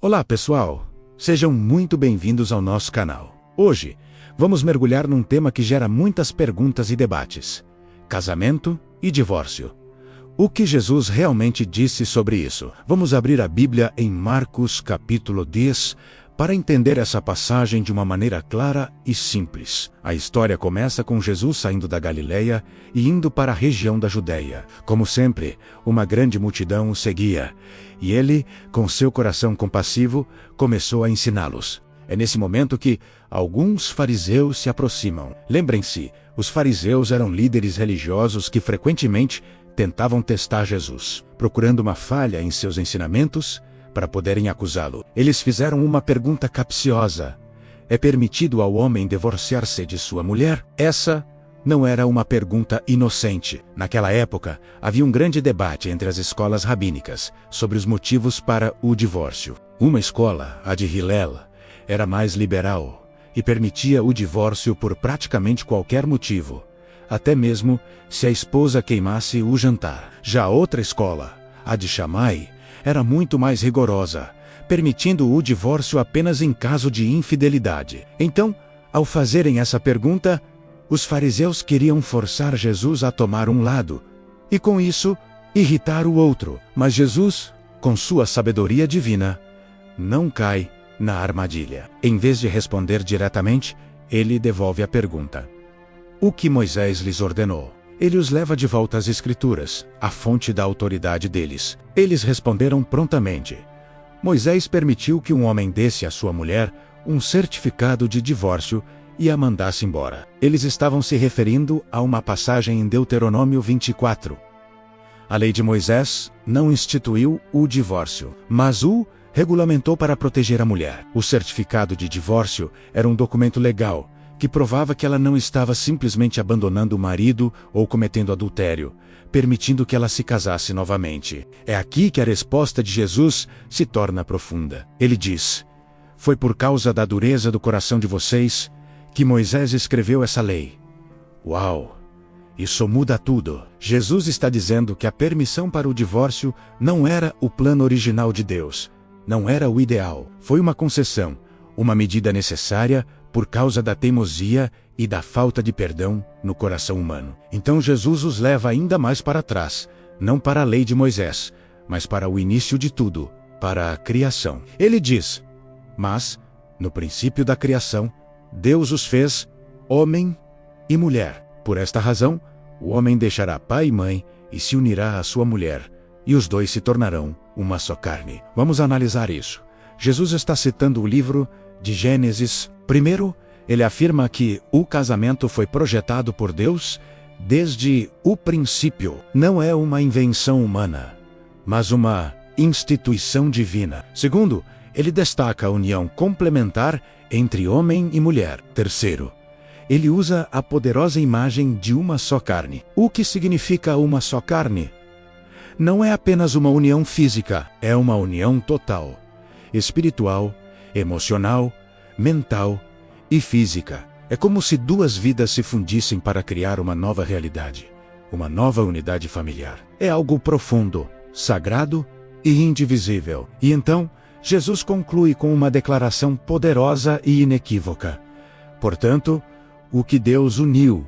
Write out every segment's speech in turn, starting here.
Olá pessoal, sejam muito bem-vindos ao nosso canal. Hoje, vamos mergulhar num tema que gera muitas perguntas e debates: casamento e divórcio. O que Jesus realmente disse sobre isso? Vamos abrir a Bíblia em Marcos capítulo 10 para entender essa passagem de uma maneira clara e simples. A história começa com Jesus saindo da Galileia e indo para a região da Judeia. Como sempre, uma grande multidão o seguia, e ele, com seu coração compassivo, começou a ensiná-los. É nesse momento que alguns fariseus se aproximam. Lembrem-se, os fariseus eram líderes religiosos que frequentemente tentavam testar Jesus, procurando uma falha em seus ensinamentos para poderem acusá-lo. Eles fizeram uma pergunta capciosa: é permitido ao homem divorciar-se de sua mulher? Essa não era uma pergunta inocente. Naquela época, havia um grande debate entre as escolas rabínicas sobre os motivos para o divórcio. Uma escola, a de Hillel, era mais liberal e permitia o divórcio por praticamente qualquer motivo, até mesmo se a esposa queimasse o jantar. Já outra escola, a de Shammai, era muito mais rigorosa, permitindo o divórcio apenas em caso de infidelidade. Então, ao fazerem essa pergunta, os fariseus queriam forçar Jesus a tomar um lado, e com isso, irritar o outro. Mas Jesus, com sua sabedoria divina, não cai na armadilha. Em vez de responder diretamente, ele devolve a pergunta: o que Moisés lhes ordenou? Ele os leva de volta às Escrituras, a fonte da autoridade deles. Eles responderam prontamente: Moisés permitiu que um homem desse à sua mulher um certificado de divórcio e a mandasse embora. Eles estavam se referindo a uma passagem em Deuteronômio 24. A lei de Moisés não instituiu o divórcio, mas o regulamentou para proteger a mulher. O certificado de divórcio era um documento legal que provava que ela não estava simplesmente abandonando o marido ou cometendo adultério, permitindo que ela se casasse novamente. É aqui que a resposta de Jesus se torna profunda. Ele diz: foi por causa da dureza do coração de vocês que Moisés escreveu essa lei. Uau! Isso muda tudo. Jesus está dizendo que a permissão para o divórcio não era o plano original de Deus. Não era o ideal. Foi uma concessão, uma medida necessária por causa da teimosia e da falta de perdão no coração humano. Então Jesus os leva ainda mais para trás, não para a lei de Moisés, mas para o início de tudo, para a criação. Ele diz: mas, no princípio da criação, Deus os fez homem e mulher. Por esta razão, o homem deixará pai e mãe e se unirá à sua mulher, e os dois se tornarão uma só carne. Vamos analisar isso. Jesus está citando o livro de Gênesis. Primeiro, ele afirma que o casamento foi projetado por Deus desde o princípio. Não é uma invenção humana, mas uma instituição divina. Segundo, ele destaca a união complementar entre homem e mulher. Terceiro, ele usa a poderosa imagem de uma só carne. O que significa uma só carne? Não é apenas uma união física, é uma união total, espiritual, emocional, mental e física. É como se duas vidas se fundissem para criar uma nova realidade, uma nova unidade familiar. É algo profundo, sagrado e indivisível. E então, Jesus conclui com uma declaração poderosa e inequívoca: portanto, o que Deus uniu,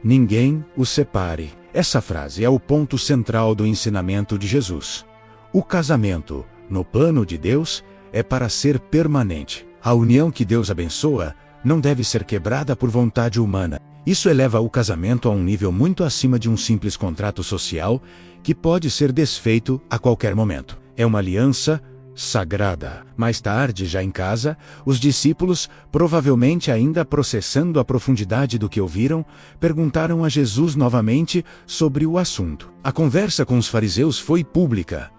ninguém o separe. Essa frase é o ponto central do ensinamento de Jesus. O casamento, no plano de Deus, é para ser permanente. A união que Deus abençoa não deve ser quebrada por vontade humana. Isso eleva o casamento a um nível muito acima de um simples contrato social que pode ser desfeito a qualquer momento. É uma aliança sagrada. Mais tarde, já em casa, os discípulos, provavelmente ainda processando a profundidade do que ouviram, perguntaram a Jesus novamente sobre o assunto. A conversa com os fariseus foi pública,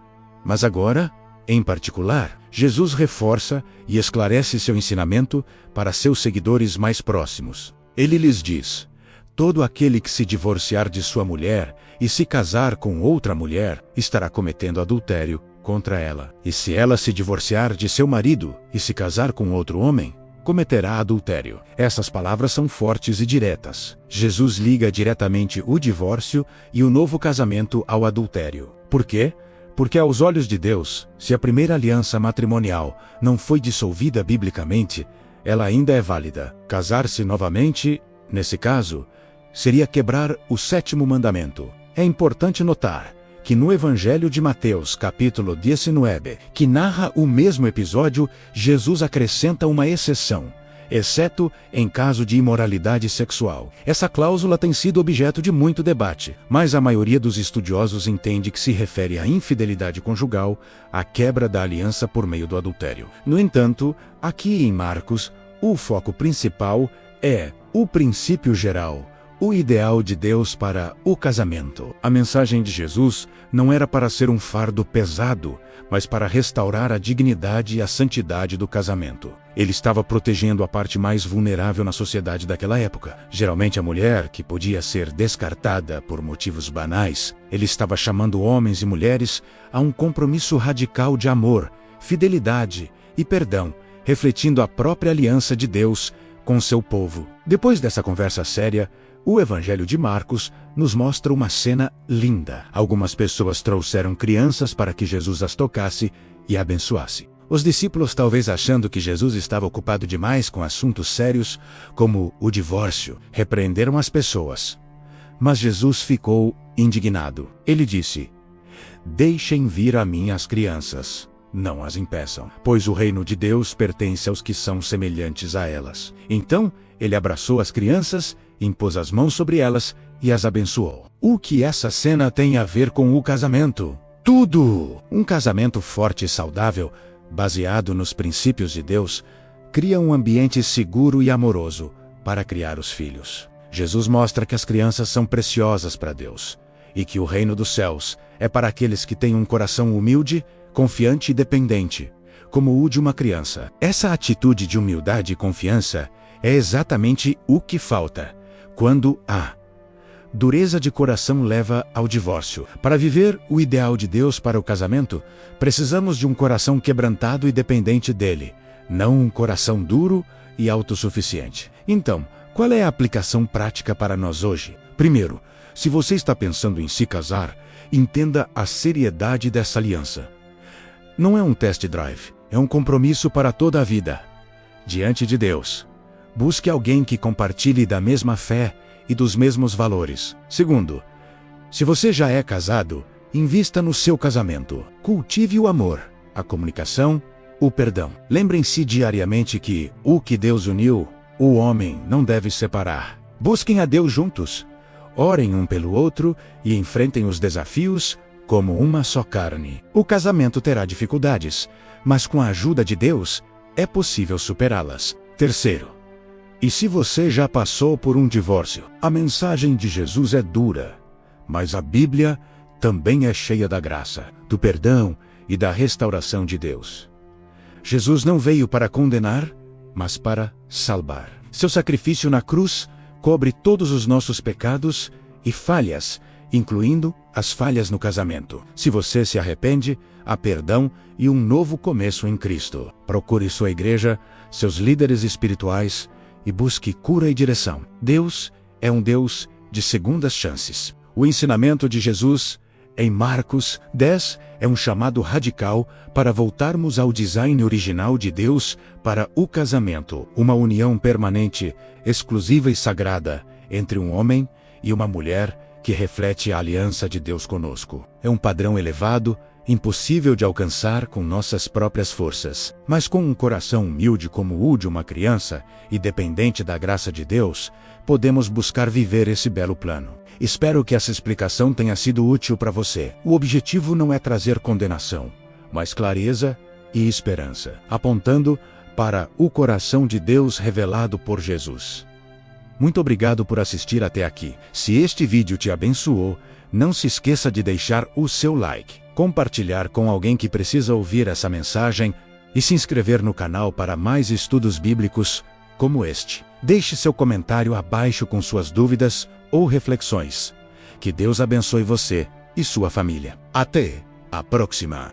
mas agora, em particular, Jesus reforça e esclarece seu ensinamento para seus seguidores mais próximos. Ele lhes diz: todo aquele que se divorciar de sua mulher e se casar com outra mulher, estará cometendo adultério contra ela. E se ela se divorciar de seu marido e se casar com outro homem, cometerá adultério. Essas palavras são fortes e diretas. Jesus liga diretamente o divórcio e o novo casamento ao adultério. Por quê? Porque aos olhos de Deus, se a primeira aliança matrimonial não foi dissolvida biblicamente, ela ainda é válida. Casar-se novamente, nesse caso, seria quebrar o 7º mandamento. É importante notar que no Evangelho de Mateus, capítulo 19, que narra o mesmo episódio, Jesus acrescenta uma exceção, exceto em caso de imoralidade sexual. Essa cláusula tem sido objeto de muito debate, mas a maioria dos estudiosos entende que se refere à infidelidade conjugal, à quebra da aliança por meio do adultério. No entanto, aqui em Marcos, o foco principal é o princípio geral, o ideal de Deus para o casamento. A mensagem de Jesus não era para ser um fardo pesado, mas para restaurar a dignidade e a santidade do casamento. Ele estava protegendo a parte mais vulnerável na sociedade daquela época. Geralmente a mulher, que podia ser descartada por motivos banais. Ele estava chamando homens e mulheres a um compromisso radical de amor, fidelidade e perdão, refletindo a própria aliança de Deus com seu povo. Depois dessa conversa séria, o Evangelho de Marcos nos mostra uma cena linda. Algumas pessoas trouxeram crianças para que Jesus as tocasse e abençoasse. Os discípulos, talvez achando que Jesus estava ocupado demais com assuntos sérios, como o divórcio, repreenderam as pessoas. Mas Jesus ficou indignado. Ele disse: "Deixem vir a mim as crianças. Não as impeçam, pois o reino de Deus pertence aos que são semelhantes a elas." Então, ele abraçou as crianças, impôs as mãos sobre elas e as abençoou. O que essa cena tem a ver com o casamento? Tudo! Um casamento forte e saudável, baseado nos princípios de Deus, cria um ambiente seguro e amoroso para criar os filhos. Jesus mostra que as crianças são preciosas para Deus e que o reino dos céus é para aqueles que têm um coração humilde, confiante e dependente, como o de uma criança. Essa atitude de humildade e confiança é exatamente o que falta quando a dureza de coração leva ao divórcio. Para viver o ideal de Deus para o casamento, precisamos de um coração quebrantado e dependente dele, não um coração duro e autossuficiente. Então, qual é a aplicação prática para nós hoje? Primeiro, se você está pensando em se casar, entenda a seriedade dessa aliança. Não é um test drive, é um compromisso para toda a vida. Diante de Deus, busque alguém que compartilhe da mesma fé e dos mesmos valores. Segundo, se você já é casado, invista no seu casamento. Cultive o amor, a comunicação, o perdão. Lembrem-se diariamente que o que Deus uniu, o homem não deve separar. Busquem a Deus juntos. Orem um pelo outro e enfrentem os desafios como uma só carne. O casamento terá dificuldades, mas com a ajuda de Deus, é possível superá-las. Terceiro, e se você já passou por um divórcio? A mensagem de Jesus é dura, mas a Bíblia também é cheia da graça, do perdão e da restauração de Deus. Jesus não veio para condenar, mas para salvar. Seu sacrifício na cruz cobre todos os nossos pecados e falhas, incluindo as falhas no casamento. Se você se arrepende, há perdão e um novo começo em Cristo. Procure sua igreja, seus líderes espirituais e busque cura e direção. Deus é um Deus de segundas chances. O ensinamento de Jesus em Marcos 10 é um chamado radical para voltarmos ao design original de Deus para o casamento, uma união permanente, exclusiva e sagrada entre um homem e uma mulher que reflete a aliança de Deus conosco. É um padrão elevado, impossível de alcançar com nossas próprias forças, mas com um coração humilde como o de uma criança e dependente da graça de Deus, podemos buscar viver esse belo plano. Espero que essa explicação tenha sido útil para você. O objetivo não é trazer condenação, mas clareza e esperança, apontando para o coração de Deus revelado por Jesus. Muito obrigado por assistir até aqui. Se este vídeo te abençoou, não se esqueça de deixar o seu like, compartilhar com alguém que precisa ouvir essa mensagem e se inscrever no canal para mais estudos bíblicos como este. Deixe seu comentário abaixo com suas dúvidas ou reflexões. Que Deus abençoe você e sua família. Até a próxima!